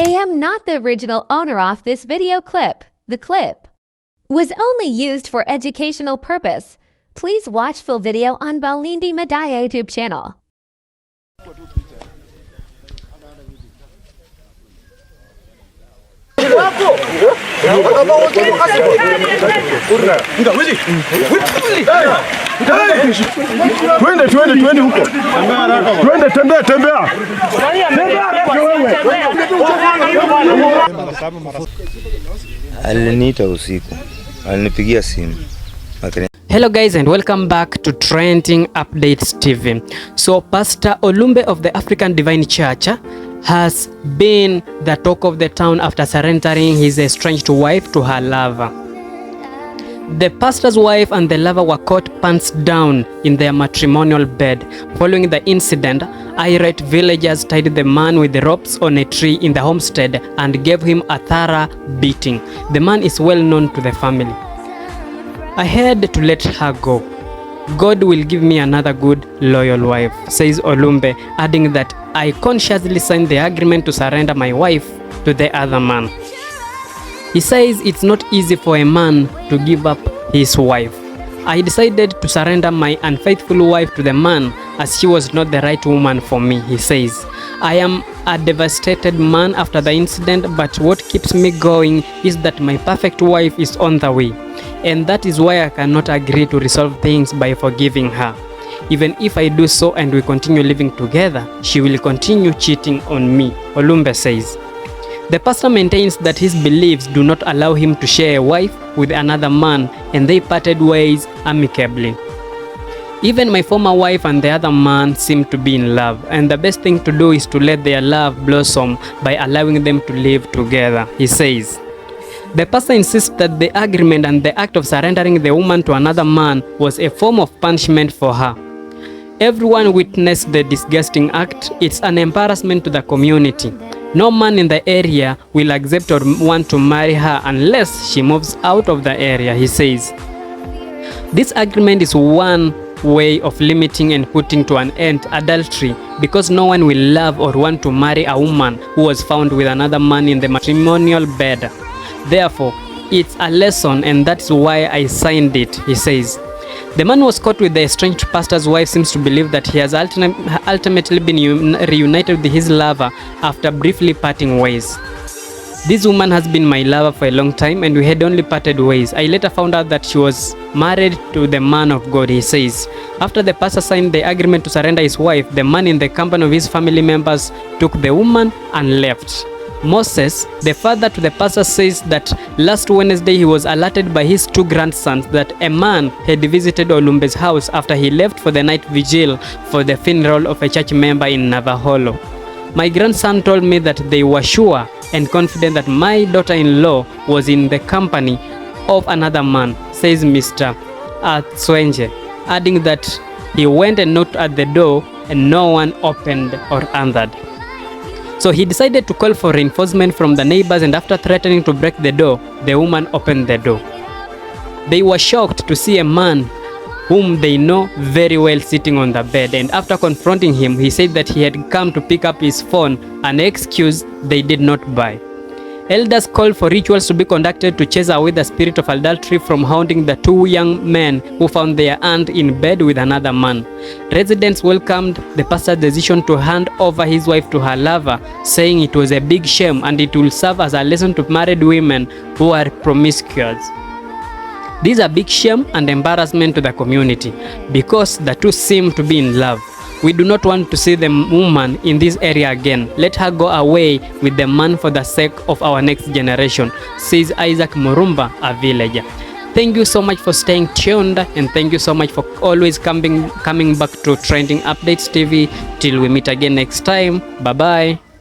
I am not the original owner of this video clip. The clip was only used for educational purpose. Please watch full video on Balindi Madaya YouTube channel. Twende huko. Twende, tembea. Aliniita usiku. Alinipigia simu. Hello guys and welcome back to Trending Updates TV. So Pastor Olumbe of the African Divine Church has been the talk of the town after surrendering his estranged wife to her lover. The pastor's wife and the lover were caught pants down in their matrimonial bed. Following the incident, irate villagers tied the man with the ropes on a tree in the homestead and gave him a thorough beating. The man is well known to the family. I had to let her go. God will give me another good, loyal wife, says Olumbe, adding that I consciously signed the agreement to surrender my wife to the other man. He says it's not easy for a man to give up his wife. I decided to surrender my unfaithful wife to the man as she was not the right woman for me, he says. I am a devastated man after the incident, but what keeps me going is that my perfect wife is on the way. And that is why I cannot agree to resolve things by forgiving her. Even if I do so and we continue living together, she will continue cheating on me, Olumbe says. The pastor maintains that his beliefs do not allow him to share a wife with another man, and they parted ways amicably. Even my former wife and the other man seem to be in love, and the best thing to do is to let their love blossom by allowing them to live together, he says. The pastor insists that the agreement and the act of surrendering the woman to another man was a form of punishment for her. Everyone witnessed the disgusting act. It's an embarrassment to the community. No man in the area will accept or want to marry her unless she moves out of the area, he says. This agreement is one way of limiting and putting to an end adultery, because no one will love or want to marry a woman who was found with another man in the matrimonial bed. Therefore, it's a lesson, and that's why I signed it, he says. The man was caught with the estranged pastor's wife seems to believe that he has ultimately been reunited with his lover after briefly parting ways. This woman has been my lover for a long time and we had only parted ways. I later found out that she was married to the man of God, he says. After the pastor signed the agreement to surrender his wife, the man in the company of his family members took the woman and left. Moses, the father to the pastor, says that last Wednesday he was alerted by his two grandsons that a man had visited Olumbe's house after he left for the night vigil for the funeral of a church member in Navaholo. My grandson told me that they were sure and confident that my daughter-in-law was in the company of another man, says Mr. Atswenje, adding that he went and knocked at the door and no one opened or answered. So he decided to call for reinforcement from the neighbors, and after threatening to break the door, the woman opened the door. They were shocked to see a man whom they know very well sitting on the bed, and after confronting him, he said that he had come to pick up his phone, an excuse they did not buy. Elders called for rituals to be conducted to chase away the spirit of adultery from haunting the two young men who found their aunt in bed with another man. Residents welcomed the pastor's decision to hand over his wife to her lover, saying it was a big shame and it will serve as a lesson to married women who are promiscuous. This is a big shame and embarrassment to the community because the two seem to be in love. We do not want to see the woman in this area again. Let her go away with the man for the sake of our next generation, says Isaac Murumba, a villager. Thank you so much for staying tuned, and thank you so much for always coming back to Trending Updates TV. Till we meet again next time. Bye-bye.